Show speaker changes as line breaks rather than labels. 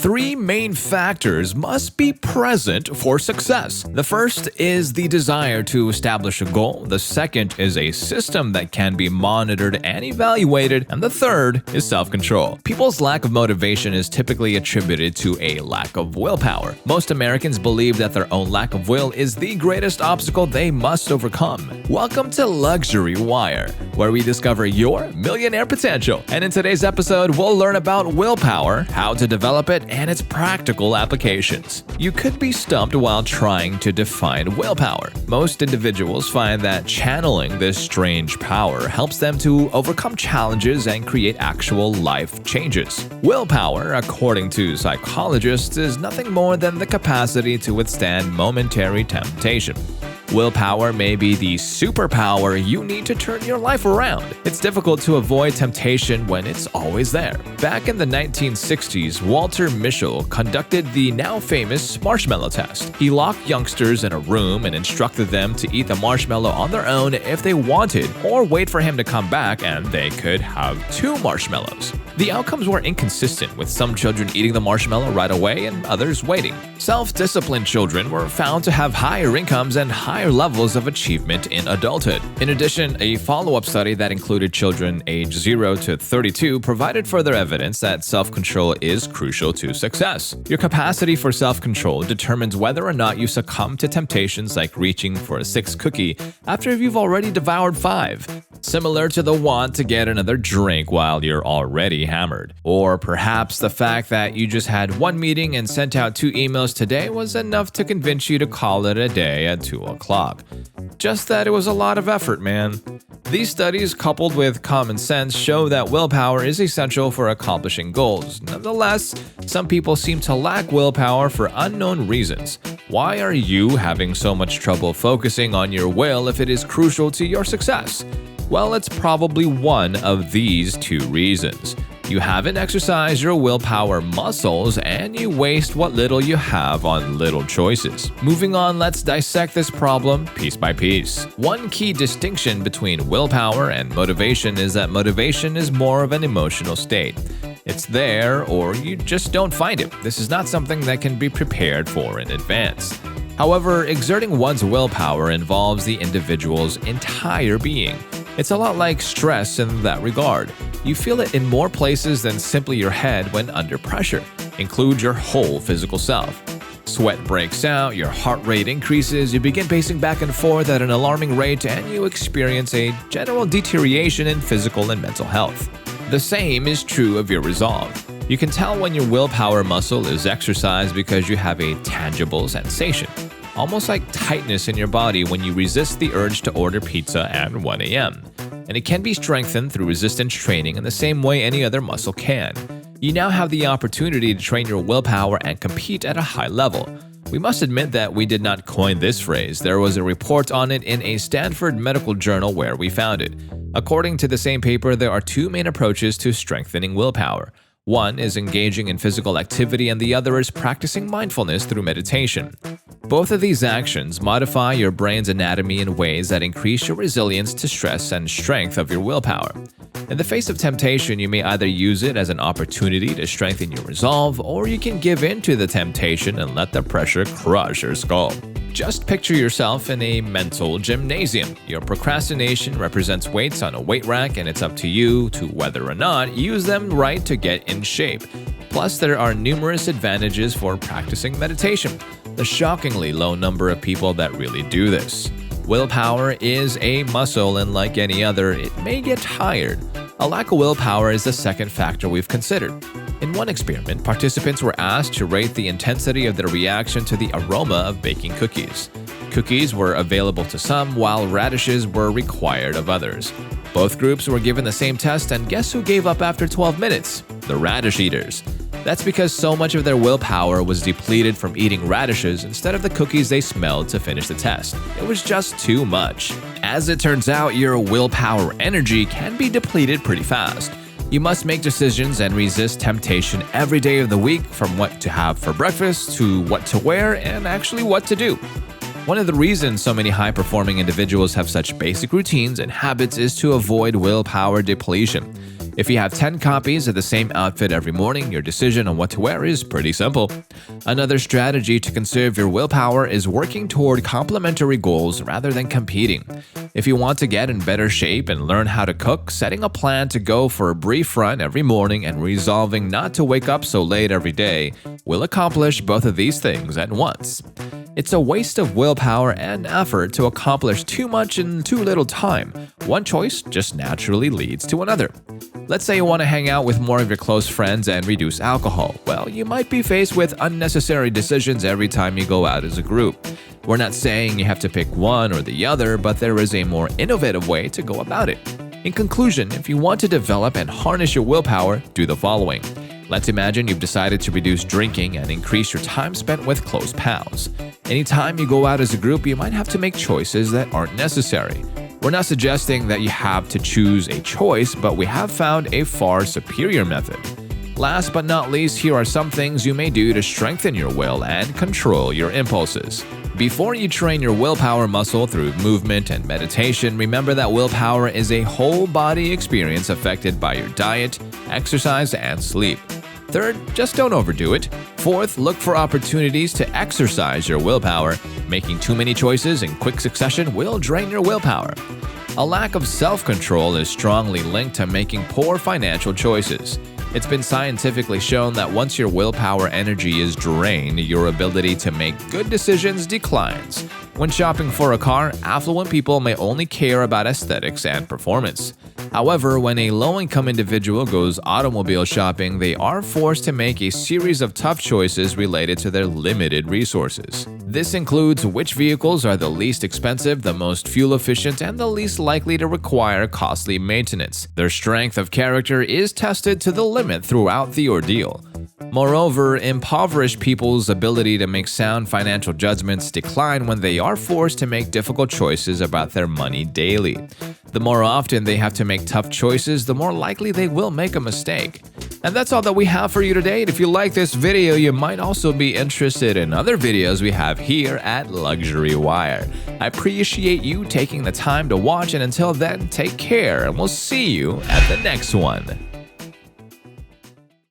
Three main factors must be present for success. The first is the desire to establish a goal, the second is a system that can be monitored and evaluated, and the third is self-control. People's lack of motivation is typically attributed to a lack of willpower. Most Americans believe that their own lack of will is the greatest obstacle they must overcome. Welcome to Luxury Wire, where we discover your millionaire potential. And in today's episode, we'll learn about willpower, how to develop it, and its practical applications. You could be stumped while trying to define willpower. Most individuals find that channeling this strange power helps them to overcome challenges and create actual life changes. Willpower, according to psychologists, is nothing more than the capacity to withstand momentary temptation. Willpower may be the superpower you need to turn your life around. It's difficult to avoid temptation when it's always there. Back in the 1960s, Walter Mischel conducted the now famous marshmallow test. He locked youngsters in a room and instructed them to eat the marshmallow on their own if they wanted, or wait for him to come back and they could have 2 marshmallows. The outcomes were inconsistent, with some children eating the marshmallow right away and others waiting. Self-disciplined children were found to have higher incomes and higher levels of achievement in adulthood. In addition, a follow-up study that included children aged 0 to 32 provided further evidence that self-control is crucial to success. Your capacity for self-control determines whether or not you succumb to temptations like reaching for a 6th cookie after you've already devoured 5. Similar to the want to get another drink while you're already hammered. Or perhaps the fact that you just had 1 meeting and sent out 2 emails today was enough to convince you to call it a day at 2 o'clock. Just that it was a lot of effort, man. These studies, coupled with common sense, show that willpower is essential for accomplishing goals. Nonetheless, some people seem to lack willpower for unknown reasons. Why are you having so much trouble focusing on your will if it is crucial to your success? Well, it's probably one of these 2 reasons. You haven't exercised your willpower muscles, and you waste what little you have on little choices. Moving on, let's dissect this problem piece by piece. One key distinction between willpower and motivation is that motivation is more of an emotional state. It's there, or you just don't find it. This is not something that can be prepared for in advance. However, exerting one's willpower involves the individual's entire being. It's a lot like stress in that regard. You feel it in more places than simply your head when under pressure. Include your whole physical self. Sweat breaks out, your heart rate increases, you begin pacing back and forth at an alarming rate, and you experience a general deterioration in physical and mental health. The same is true of your resolve. You can tell when your willpower muscle is exercised because you have a tangible sensation, almost like tightness in your body when you resist the urge to order pizza at 1 a.m. And it can be strengthened through resistance training in the same way any other muscle can. You now have the opportunity to train your willpower and compete at a high level. We must admit that we did not coin this phrase. There was a report on it in a Stanford medical journal where we found it. According to the same paper, there are 2 main approaches to strengthening willpower. One is engaging in physical activity, and the other is practicing mindfulness through meditation. Both of these actions modify your brain's anatomy in ways that increase your resilience to stress and strength of your willpower. In the face of temptation, you may either use it as an opportunity to strengthen your resolve, or you can give in to the temptation and let the pressure crush your skull. Just picture yourself in a mental gymnasium. Your procrastination represents weights on a weight rack, and it's up to you to whether or not you use them right to get in shape. Plus, there are numerous advantages for practicing meditation. The shockingly low number of people that really do this. Willpower is a muscle, and like any other, it may get tired. A lack of willpower is the second factor we've considered. In one experiment, participants were asked to rate the intensity of their reaction to the aroma of baking cookies. Cookies were available to some, while radishes were required of others. Both groups were given the same test, and guess who gave up after 12 minutes? The radish eaters. That's because so much of their willpower was depleted from eating radishes instead of the cookies they smelled to finish the test. It was just too much. As it turns out, your willpower energy can be depleted pretty fast. You must make decisions and resist temptation every day of the week, from what to have for breakfast to what to wear and actually what to do. One of the reasons so many high-performing individuals have such basic routines and habits is to avoid willpower depletion. If you have 10 copies of the same outfit every morning, your decision on what to wear is pretty simple. Another strategy to conserve your willpower is working toward complementary goals rather than competing. If you want to get in better shape and learn how to cook, setting a plan to go for a brief run every morning and resolving not to wake up so late every day will accomplish both of these things at once. It's a waste of willpower and effort to accomplish too much in too little time. One choice just naturally leads to another. Let's say you want to hang out with more of your close friends and reduce alcohol. Well, you might be faced with unnecessary decisions every time you go out as a group. We're not saying you have to pick one or the other, but there is a more innovative way to go about it. In conclusion, if you want to develop and harness your willpower, do the following. Let's imagine you've decided to reduce drinking and increase your time spent with close pals. Anytime you go out as a group, you might have to make choices that aren't necessary. We're not suggesting that you have to choose a choice, but we have found a far superior method. Last but not least, here are some things you may do to strengthen your will and control your impulses. Before you train your willpower muscle through movement and meditation, remember that willpower is a whole body experience affected by your diet, exercise, and sleep. Third, just don't overdo it. Fourth, look for opportunities to exercise your willpower. Making too many choices in quick succession will drain your willpower. A lack of self-control is strongly linked to making poor financial choices. It's been scientifically shown that once your willpower energy is drained, your ability to make good decisions declines. When shopping for a car, affluent people may only care about aesthetics and performance. However, when a low-income individual goes automobile shopping, they are forced to make a series of tough choices related to their limited resources. This includes which vehicles are the least expensive, the most fuel-efficient, and the least likely to require costly maintenance. Their strength of character is tested to the limit throughout the ordeal. Moreover, impoverished people's ability to make sound financial judgments decline when they are forced to make difficult choices about their money daily. The more often they have to make tough choices, the more likely they will make a mistake. And that's all that we have for you today. And if you like this video, you might also be interested in other videos we have here at Luxury Wire. I appreciate you taking the time to watch, and until then, take care, and we'll see you at the next one.